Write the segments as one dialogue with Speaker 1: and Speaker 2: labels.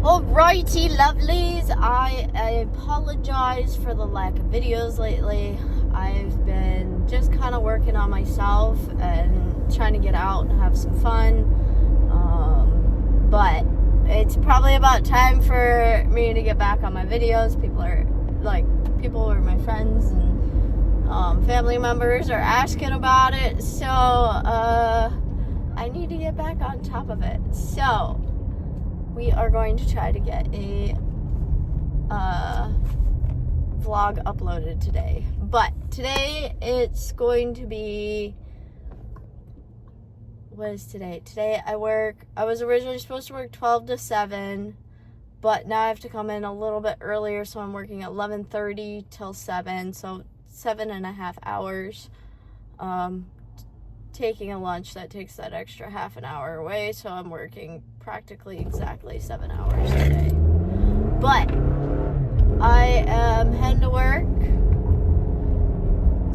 Speaker 1: Alrighty, lovelies. I apologize for the lack of videos lately. I've been just kind of working on myself and trying to get out and have some fun. But it's probably about time for me to get back on my videos. People are my friends and family members are asking about it. So I need to get back on top of it. So we are going to try to get a vlog uploaded today. But today it's going to be... What is today? Today I was originally supposed to work 12 to 7, but now I have to come in a little bit earlier, so I'm working 11:30 till 7, so 7.5 hours. Taking a lunch, that takes that extra half an hour away, so I'm working practically exactly 7 hours today. But I am heading to work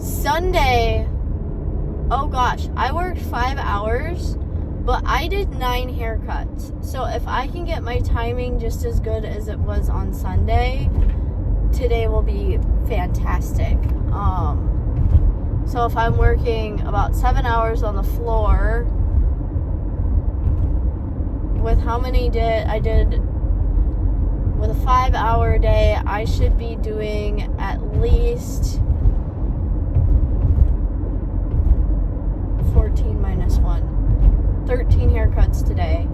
Speaker 1: Sunday. Oh gosh, I worked 5 hours, but I did 9 haircuts. So if I can get my timing just as good as it was on Sunday, today will be fantastic. So if I'm working about 7 hours on the floor, with how many I did with a 5-hour day, I should be doing at least 14 minus 1. 13 haircuts today.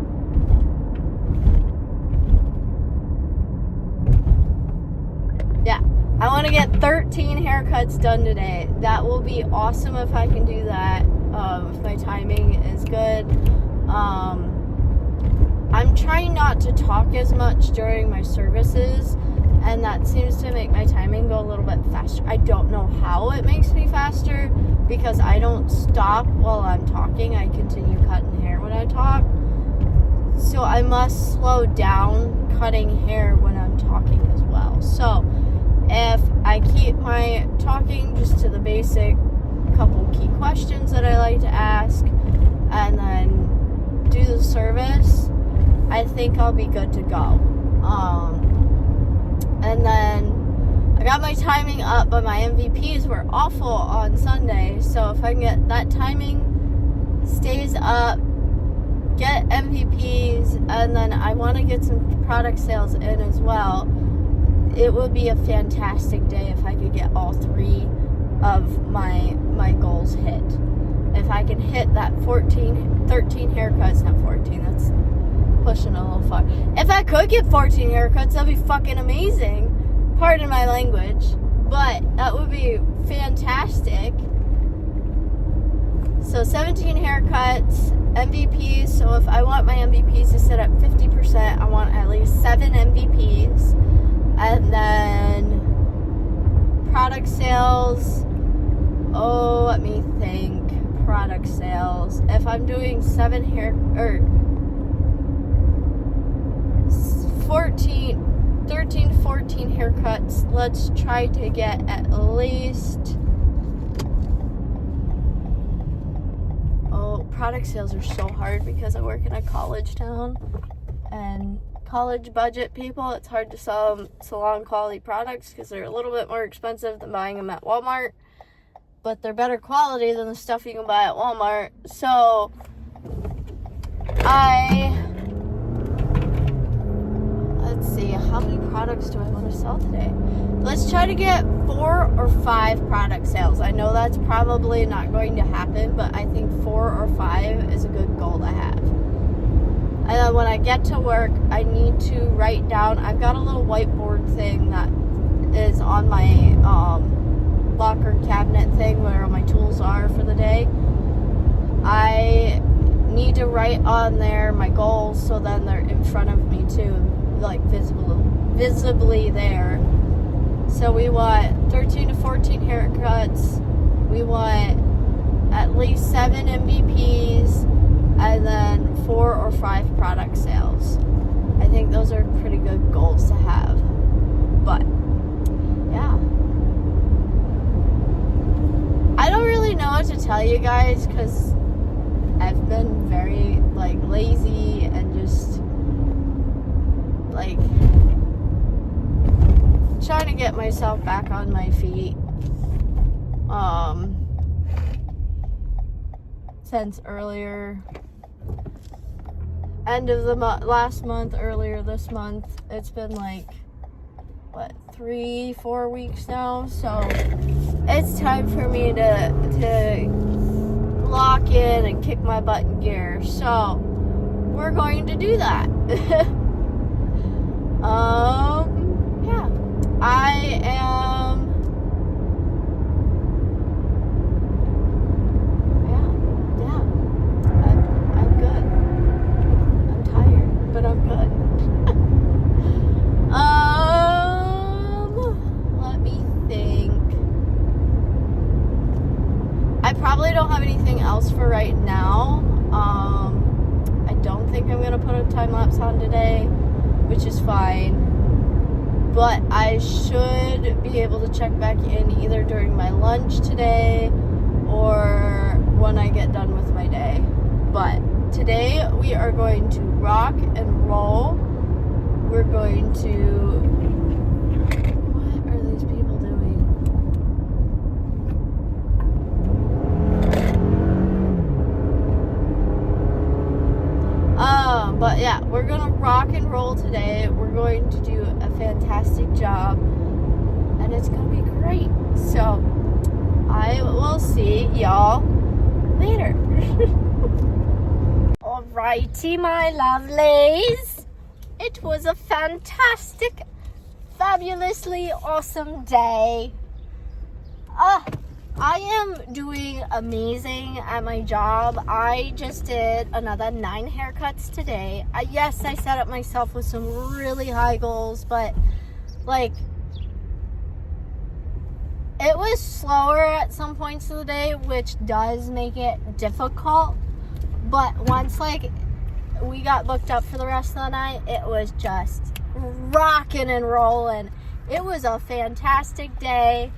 Speaker 1: Yeah, I want to get 13 haircuts done today. That will be awesome if I can do that. If my timing is good. I'm trying not to talk as much during my services, and that seems to make my timing go a little bit faster. I don't know how it makes me faster, because I don't stop while I'm talking. I continue cutting hair when I talk. So I must slow down cutting hair when I'm talking as well. So if I keep my talking just to the basic couple key questions that I like to ask, and then do the service, I think I'll be good to go. And then I got my timing up, but my MVPs were awful on Sunday. So if I can get that timing stays up, get MVPs, and then I want to get some product sales in as well, it would be a fantastic day if I could get all 3 of my goals hit. If I can hit that 13 haircuts, not 14, that's pushing a little far. If I could get 14 haircuts, that'd be fucking amazing. Pardon my language, but that would be fantastic. So 17 haircuts, MVPs. So if I want my MVPs to sit at 50%, I want at least 7 MVPs. And then product sales. Oh, let me think. Product sales. If I'm doing 13 to 14 haircuts, let's try to get at least... Oh, product sales are so hard because I work in a college town, and college budget people, it's hard to sell them salon quality products because they're a little bit more expensive than buying them at Walmart, but they're better quality than the stuff you can buy at Walmart. So let's see, how many products do I want to sell today? Let's try to get 4 or 5 product sales. I know that's probably not going to happen, but I think 4 or 5 is a good goal to have. And then when I get to work, I need to write down, I've got a little whiteboard thing that is on my locker cabinet thing where all my tools are for the day. I need to write on there my goals, so then they're in front of me too, like visibly there. So we want 13 to 14 haircuts, we want at least 7 MVPs, and then 4 or 5 product sales. I think those are pretty good goals to have. But yeah, I don't really know what to tell you guys, because I've been very lazy and just like, trying to get myself back on my feet. Since earlier, end of the last month, earlier this month, it's been like, what, 3-4 weeks now, so it's time for me to lock in and kick my butt in gear. So we're going to do that. Yeah, I am, I'm good. I'm tired, but I'm good. Let me think. I probably don't have anything else for right now. I don't think I'm gonna put a time lapse on today, which is fine. But I should be able to check back in either during my lunch today or when I get done with my day. But today we are going to rock and roll. We're going to... What are these people doing? But yeah, we're gonna rock and roll today. We're going to do a fantastic job, and it's gonna be great. So I will see y'all later. Alrighty, my lovelies. It was a fantastic, fabulously awesome day. I am doing amazing at my job. I just did another 9 haircuts today. Yes, I set up myself with some really high goals, but like, it was slower at some points of the day, which does make it difficult. But once like we got booked up for the rest of the night, it was just rocking and rolling. It was a fantastic day.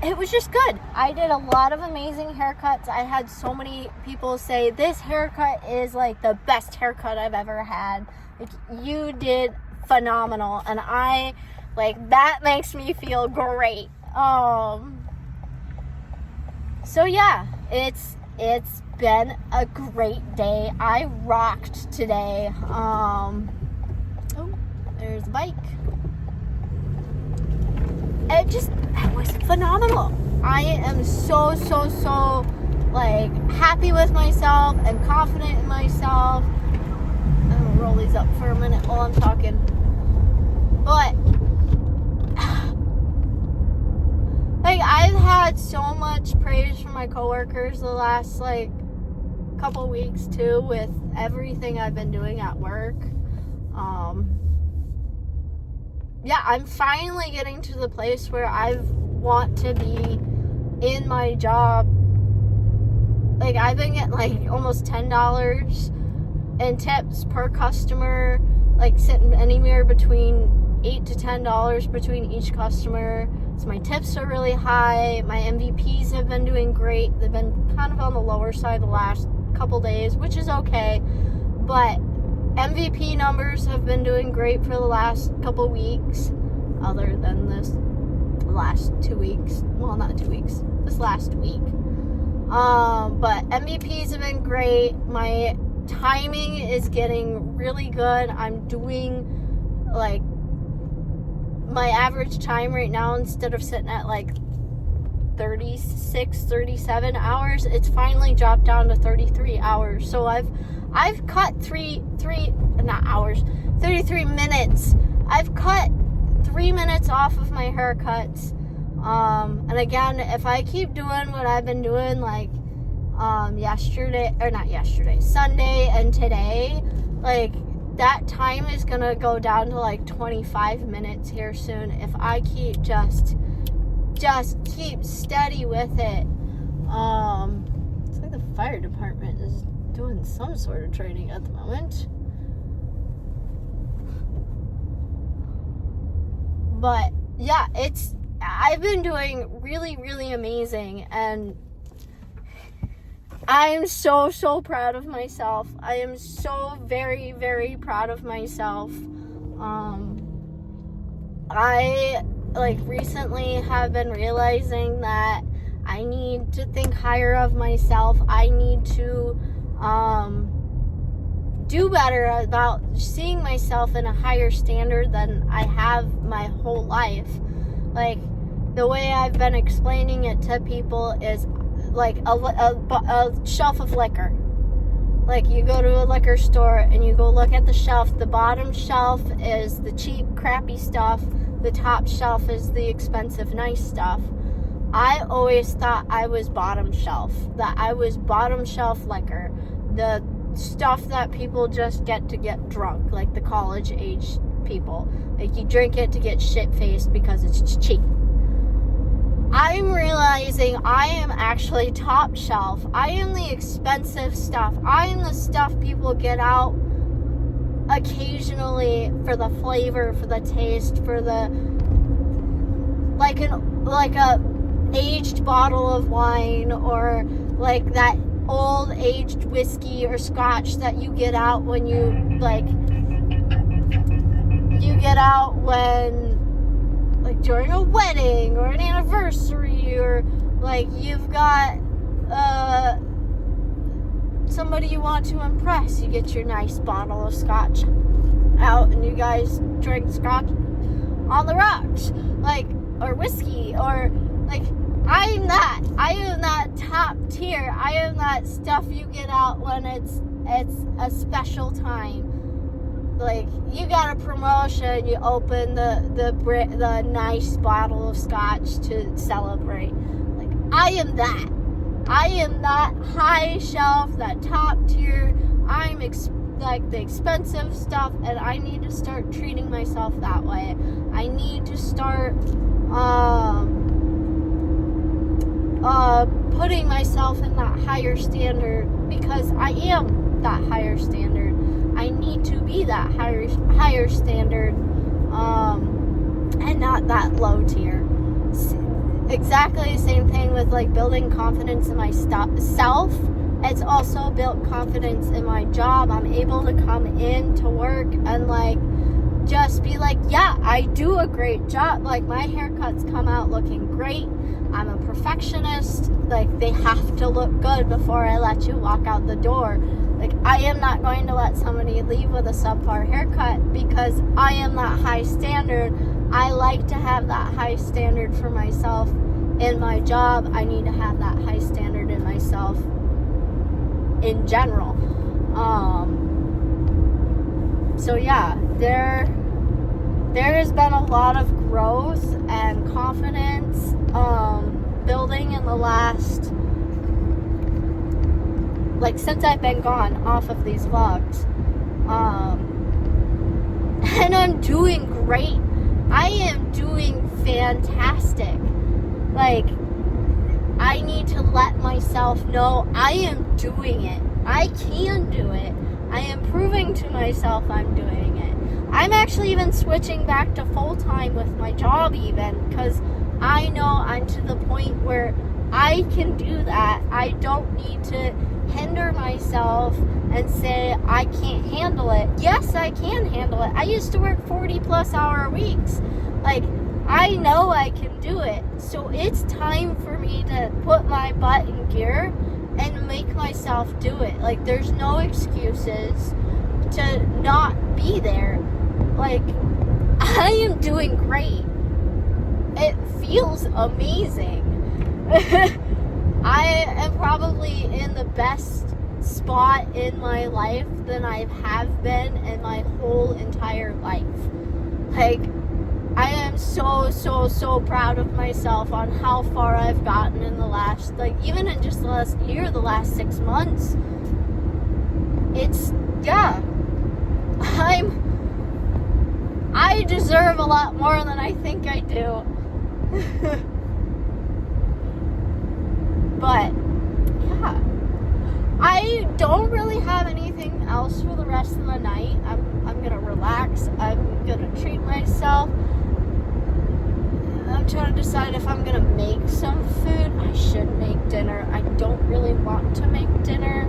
Speaker 1: It was just good. I did a lot of amazing haircuts. I had so many people say, this haircut is like the best haircut I've ever had. Like, you did phenomenal. And I, like, that makes me feel great. So yeah, it's been a great day. I rocked today. Oh, there's a bike. It was phenomenal. I am so like happy with myself and confident in myself. I'm gonna roll these up for a minute while I'm talking. But like, I've had so much praise from my coworkers the last like couple weeks too, with everything I've been doing at work. Yeah, I'm finally getting to the place where I want to be in my job. Like, I've been getting like almost $10 in tips per customer, like sitting anywhere between $8 to $10 between each customer. So my tips are really high. My MVPs have been doing great. They've been kind of on the lower side the last couple days, which is okay. But MVP numbers have been doing great for the last couple weeks, other than this last 2 weeks. Well, not 2 weeks. This last week. But MVPs have been great. My timing is getting really good. I'm doing like my average time right now, instead of sitting at like 36, 37 hours, it's finally dropped down to 33 hours. So I've cut 33 minutes. I've cut 3 minutes off of my haircuts. And again, if I keep doing what I've been doing, like Sunday and today, like, that time is gonna go down to like 25 minutes here soon if I keep just keep steady with it. It's like the fire department is doing some sort of training at the moment. But yeah, I've been doing really, really amazing, and I am so, so proud of myself. I am so very, very proud of myself. I, recently have been realizing that I need to think higher of myself. I need to, do better about seeing myself in a higher standard than I have my whole life. The way I've been explaining it to people is a shelf of liquor. You go to a liquor store and you go look at the shelf. The bottom shelf is the cheap, crappy stuff. The top shelf is the expensive, nice stuff. I always thought I was bottom shelf. That I was bottom shelf liquor. The stuff that people just get to get drunk, like the college age people. You drink it to get shit-faced because it's cheap. I'm realizing I am actually top shelf. I am the expensive stuff. I am the stuff people get out occasionally for the flavor, for the taste, for the like a aged bottle of wine, or that old aged whiskey or scotch that you get out when you get out when during a wedding or an anniversary, or you've got somebody you want to impress. You get your nice bottle of scotch out and you guys drink scotch on the rocks, or whiskey, or I am that top tier. I am that stuff you get out when it's a special time. You got a promotion, you open the nice bottle of scotch to celebrate. I am that. I am that high shelf, that top tier. I'm the expensive stuff, and I need to start treating myself that way. I need to start putting myself in that higher standard, because I am that higher standard. I need to be that higher standard, and not that low tier. Exactly the same thing with building confidence in my self. It's also built confidence in my job. I'm able to come in to work and just be yeah, I do a great job. My haircuts come out looking great. I'm a perfectionist. They have to look good before I let you walk out the door. I am not going to let somebody leave with a subpar haircut, because I am that high standard. I like to have that high standard for myself in my job. I need to have that high standard in myself in general. So yeah, there has been a lot of growth and confidence building in the last, since I've been gone off of these vlogs. And I'm doing great. I am doing fantastic. I need to let myself know I am doing it. I can do it. I am proving to myself I'm doing it. I'm actually even switching back to full-time with my job even, because I know I'm to the point where I can do that. I don't need to hinder myself and say I can't handle it. Yes, I can handle it. I used to work 40+ hour weeks. I know I can do it. So it's time for me to put my butt in gear and make myself do it. There's no excuses to not be there. I am doing great. It feels amazing. I am probably in the best spot in my life than I have been in my whole entire life. I am so, so, so proud of myself on how far I've gotten in the last, even in just the last year, the last 6 months. I deserve a lot more than I think I do. But, yeah. I don't really have anything else for the rest of the night. I'm gonna relax. I'm gonna treat myself. I'm trying to decide if I'm gonna make some food. I should make dinner. I don't really want to make dinner.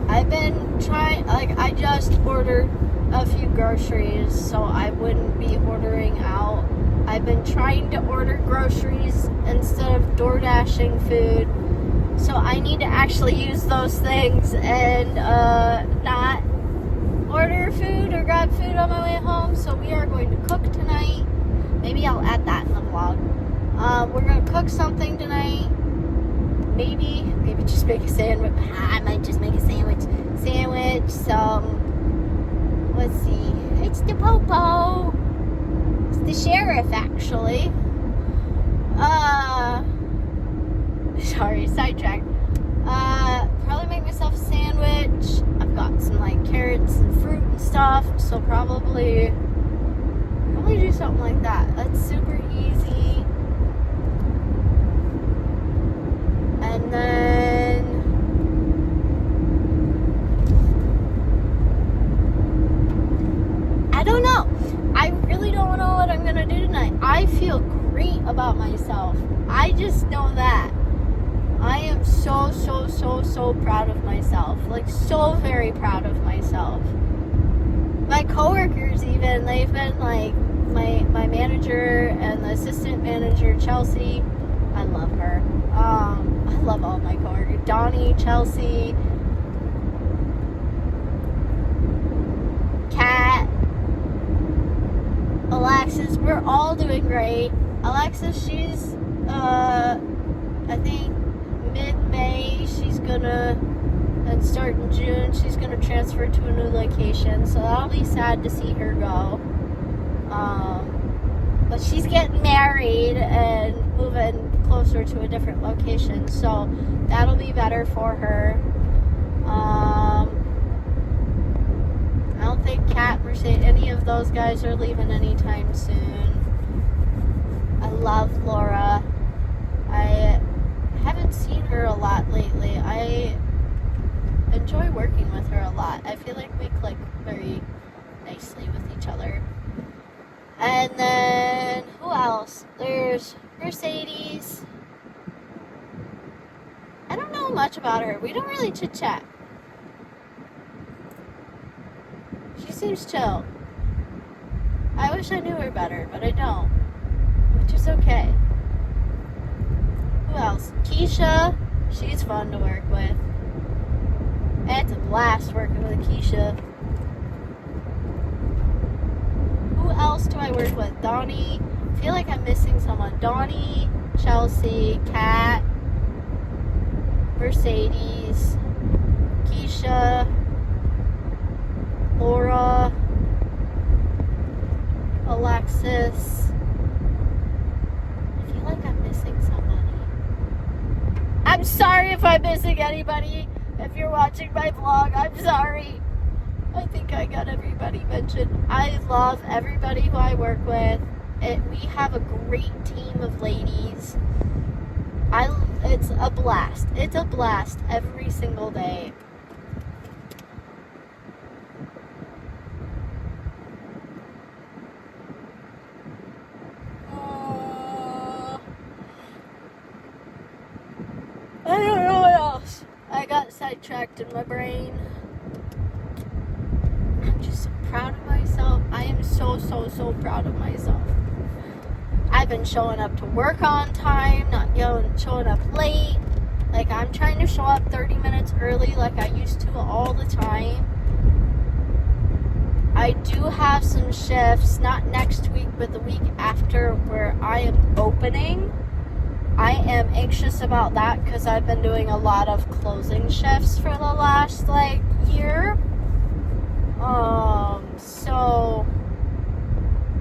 Speaker 1: I've been trying, like, I just ordered a few groceries so I wouldn't be ordering out. I've been trying to order groceries instead of door dashing food. So I need to actually use those things and not order food or grab food on my way home. So we are going to cook tonight. Maybe I'll add that in the vlog. We're going to cook something tonight. Maybe just make a sandwich. I might just make a sandwich. Let's see. It's the Popo. It's the sheriff, actually. Sorry, sidetracked. Probably make myself a sandwich. I've got some, like, carrots and fruit and stuff, so probably do something like that. That's super easy. And then I don't know. I really don't know what I'm gonna do tonight. I feel great about myself. I just know that. I am so proud of myself. Like, so very proud of myself. My coworkers even, they've been like, my manager and the assistant manager, Chelsea, I love her. I love all my coworkers. Donnie, Chelsea, Kat, Alexis, we're all doing great. Alexis, she's, I think mid-May, she's gonna, and start in June, she's gonna transfer to a new location, so that'll be sad to see her go. But she's getting married and moving closer to a different location, so that'll be better for her. I don't think Kat, Mercedes, any of those guys are leaving anytime soon. I love Laura. I haven't seen her a lot lately. I enjoy working with her a lot. I feel like we click very nicely with each other. And then, who else? There's Mercedes. I don't know much about her. We don't really chit-chat. She seems chill. I wish I knew her better, but I don't. Which is okay. Who else? Keisha. She's fun to work with. It's a blast working with Keisha. Who else do I work with? Donnie. I feel like I'm missing someone. Donnie, Chelsea, Kat, Mercedes, Keisha, Laura, Alexis. I feel like I'm missing somebody. I'm sorry if I'm missing anybody. If you're watching my vlog, I'm sorry. I think I got everybody mentioned. I love everybody who I work with. We have a great team of ladies. It's a blast. It's a blast every single day. I don't know what else. I got sidetracked in my brain. I'm just so proud of myself. I am so proud of myself. I've been showing up to work on time, not showing up late. Like, I'm trying to show up 30 minutes early like I used to all the time. I do have some shifts, not next week, but the week after, where I am opening. I am anxious about that because I've been doing a lot of closing shifts for the last, year. So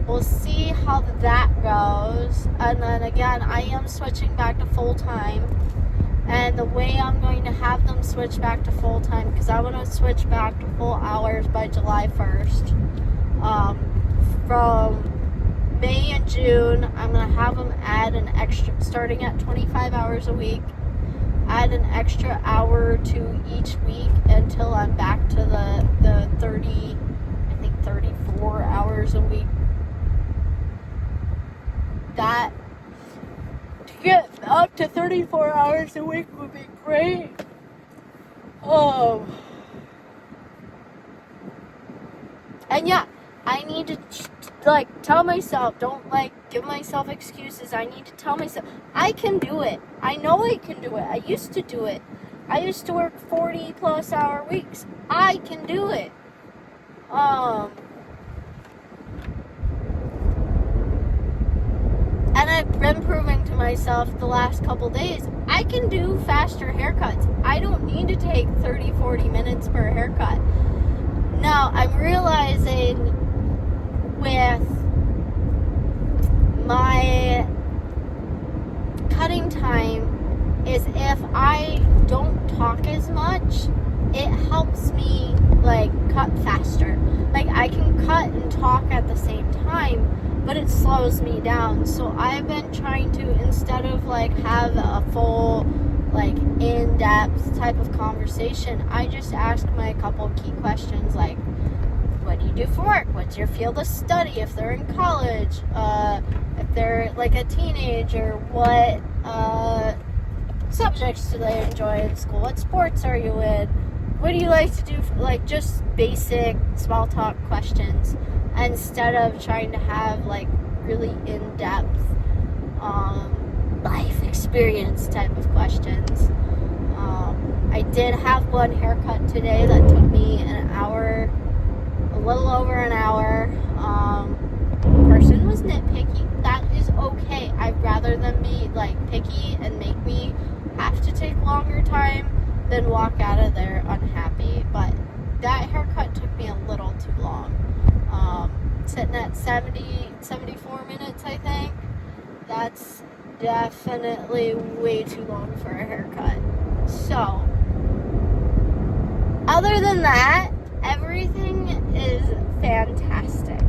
Speaker 1: we'll see how that goes. And then again, I am switching back to full-time. And the way I'm going to have them switch back to full-time, because I want to switch back to full hours by July 1st. From May and June, I'm going to have them add an extra, starting at 25 hours a week, add an extra hour to each week until I'm back to the 34 hours a week. that to get up to 34 hours a week would be great. And yeah, I need to tell myself, don't give myself excuses. I need to tell myself I can do it. I know I can do it. I used to do it. I used to work 40 plus hour weeks. I can do it. And I've been proving to myself the last couple days, I can do faster haircuts. I don't need to take 30, 40 minutes per haircut. Now, I'm realizing with my cutting time is if I don't talk as much, it helps me cut faster. I can cut and talk at the same time, but it slows me down. So I've been trying to, instead of have a full in-depth type of conversation, I just ask my couple key questions what do you do for work? What's your field of study if they're in college? If they're a teenager, what subjects do they enjoy in school? What sports are you in? What do you like to do? Just basic small talk questions instead of trying to have really in-depth life experience type of questions. I did have one haircut today that took me an hour, a little over an hour. Person was nitpicky. That is okay. I'd rather them be picky and make me have to take longer time than walk out of there unhappy. But that haircut took me a little too long. Sitting at 74 minutes, I think. That's definitely way too long for a haircut. So, other than that, everything is fantastic.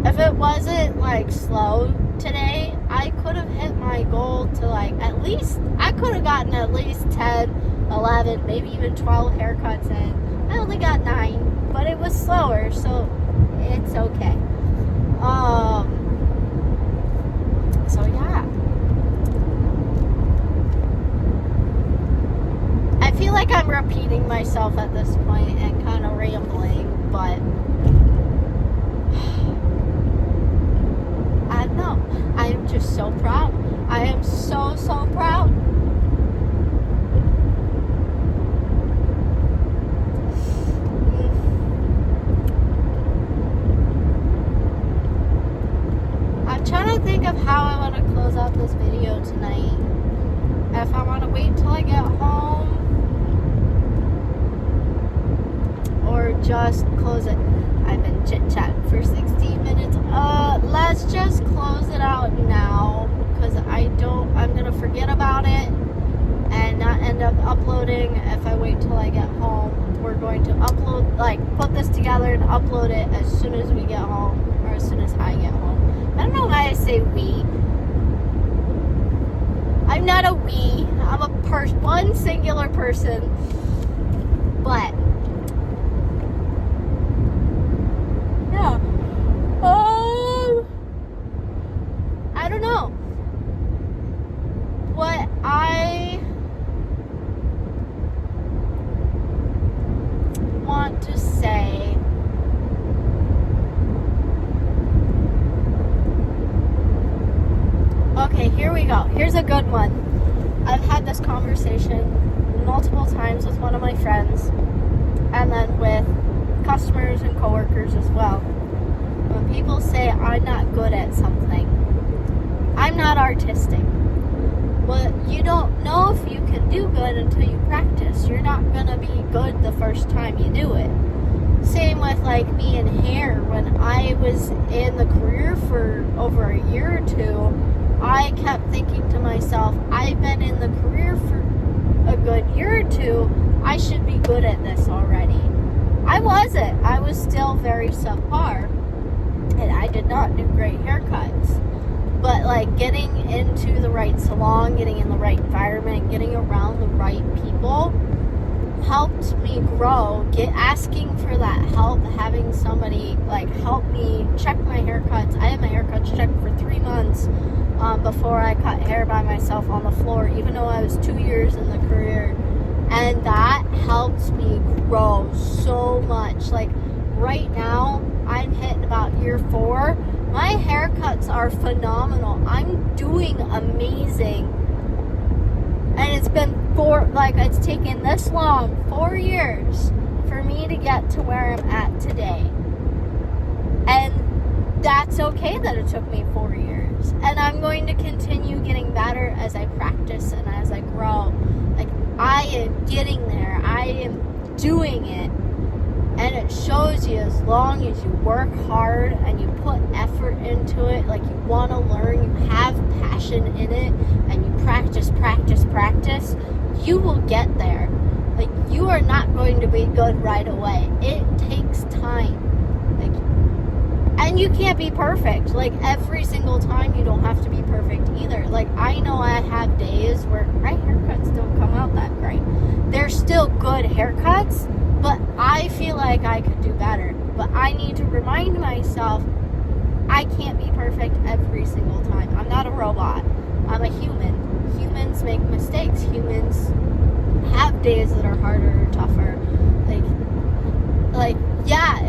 Speaker 1: If it wasn't slow today, I could have hit my goal to at least, I could have gotten at least 10, 11, maybe even 12 haircuts in. I only got 9, but it was slower, so it's okay. So yeah. I feel like I'm repeating myself at this point and kind of rambling, but I don't know. I'm just so proud. I am so proud. I'm trying to think of how I want to close out this video tonight. If I want to wait till I get home or just close it. I've been chit-chatting for 16 minutes. Let's just close it out now because I'm going to forget about it and not end up uploading if I wait till I get home. We're going to upload, put this together and upload it as soon as we get home or as soon as I get home. I don't know why I say we. I'm not a we. I'm a one singular person. But yeah. I don't know. What I want to say okay, here we go. Here's a good one. I've had this conversation multiple times with one of my friends and then with customers and coworkers as well. When people say I'm not good at something, I'm not artistic. Well, you don't know if you can do good until you practice. You're not going to be good the first time you do it. Same with me in hair. When I was in the career for over a year or two, I kept thinking to myself, I've been in the career for a good year or two. I should be good at this already. I wasn't. I was still very subpar. And I did not do great haircuts. But getting into the right salon, getting in the right environment, getting around the right people helped me grow. Asking for that help, having somebody like help me check my haircuts. I had my haircuts checked for 3 months before I cut hair by myself on the floor, even though I was 2 years in the career. And that helps me grow so much. Like right now, I'm hitting about year 4. My haircuts are phenomenal. I'm doing amazing. And it's been it's taken this long, 4 years, for me to get to where I'm at today. And that's okay that it took me 4 years. And I'm going to continue getting better as I practice and as I grow. Like, I am getting there. I am doing it. And it shows you as long as you work hard and you put effort into it, like you want to learn, you have passion in it, and you practice, you will get there. Like, you are not going to be good right away. It takes time. And you can't be perfect. Like, every single time you don't have to be perfect either. Like, I know I have days where my haircuts don't come out that great. They're still good haircuts, but I feel like I could do better. But I need to remind myself I can't be perfect every single time. I'm not a robot. I'm a human. Humans make mistakes. Humans have days that are harder or tougher. Yeah,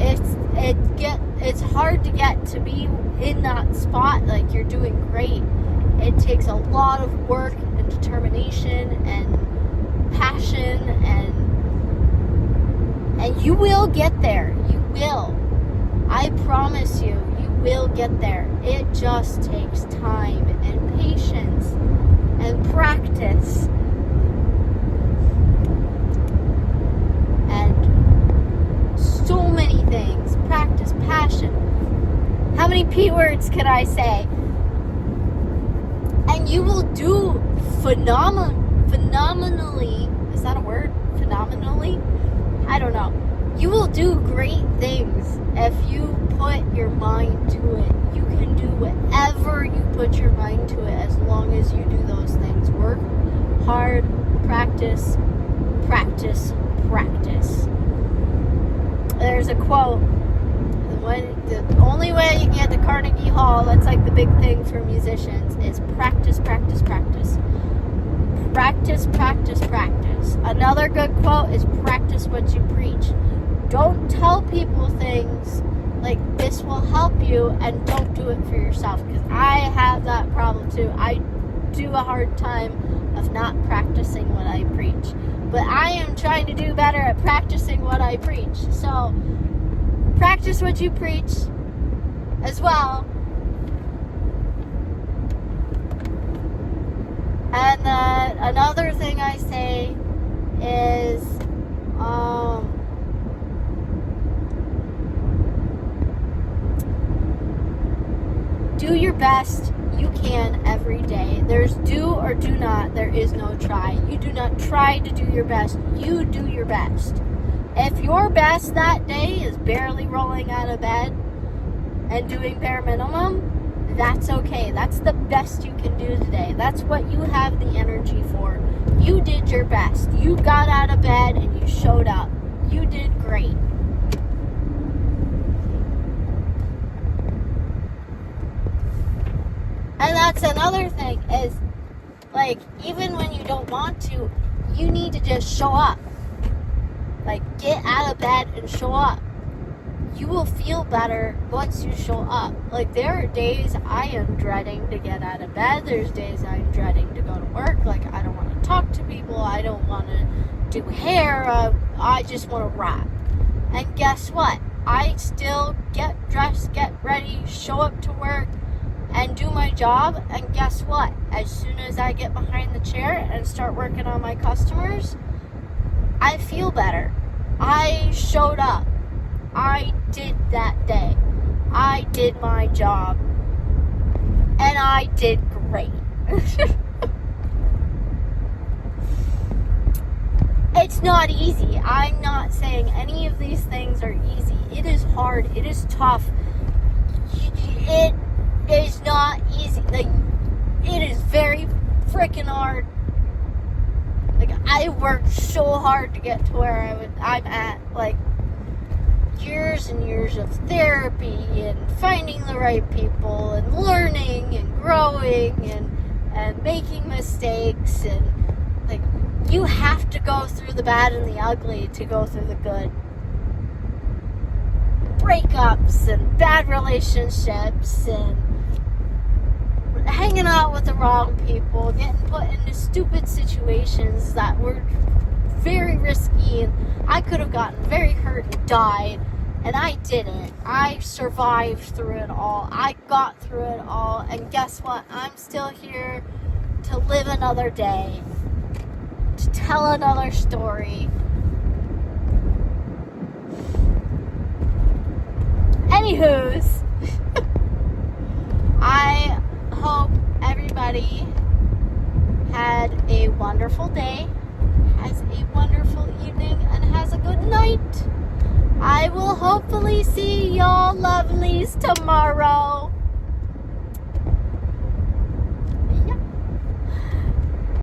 Speaker 1: it's hard to get to be in that spot. Like, you're doing great. It takes a lot of work and determination and passion, and you will get there. You will. I promise you, you will get there. It just takes time and patience and practice. And so many things. Practice, passion. How many P words can I say? And you will do phenomenally. Is that a word? Phenomenally? I don't know. You will do great things if you put your mind to it. You can do whatever you put your mind to it as long as you do those things. Work hard, practice. There's a quote. The only way you can get to Carnegie Hall, that's like the big thing for musicians, is practice. Practice. Another good quote is practice what you preach. Don't tell people things like this will help you and don't do it for yourself, because I have that problem too. I do a hard time of not practicing what I preach, but I am trying to do better at practicing what I preach. So practice what you preach as well. And then another thing I say is do your best you can every day. There's do or do not. There is no try. You do not try to do your best. You do your best. If your best that day is barely rolling out of bed and doing bare minimum, that's okay. That's the best you can do today. That's what you have the energy for. You did your best. You got out of bed and you showed up. You did great. And that's another thing is, like, even when you don't want to, you need to just show up. Like, get out of bed and show up. You will feel better once you show up. Like, there are days I am dreading to get out of bed. There's days I'm dreading to go to work. Like, I don't want to talk to people. I don't want to do hair. I just want to rap. And guess what? I still get dressed, get ready, show up to work, and do my job. And guess what? As soon as I get behind the chair and start working on my customers, I feel better. I showed up. I did that day. I did my job. And I did great. It's not easy. I'm not saying any of these things are easy. It is hard. It is tough. It is not easy. Like, it is very freaking hard. Like, I worked so hard to get to where I'm at. Like, years and years of therapy and finding the right people and learning and growing and making mistakes. And, like, you have to go through the bad and the ugly to go through the good. Breakups and bad relationships and hanging out with the wrong people, getting put into stupid situations that were very risky, and I could have gotten very hurt and died, and I didn't. I survived through it all. I got through it all, and guess what? I'm still here to live another day, to tell another story. Anywho's, I hope everybody had a wonderful day, has a wonderful evening, and has a good night. I will hopefully see y'all lovelies tomorrow.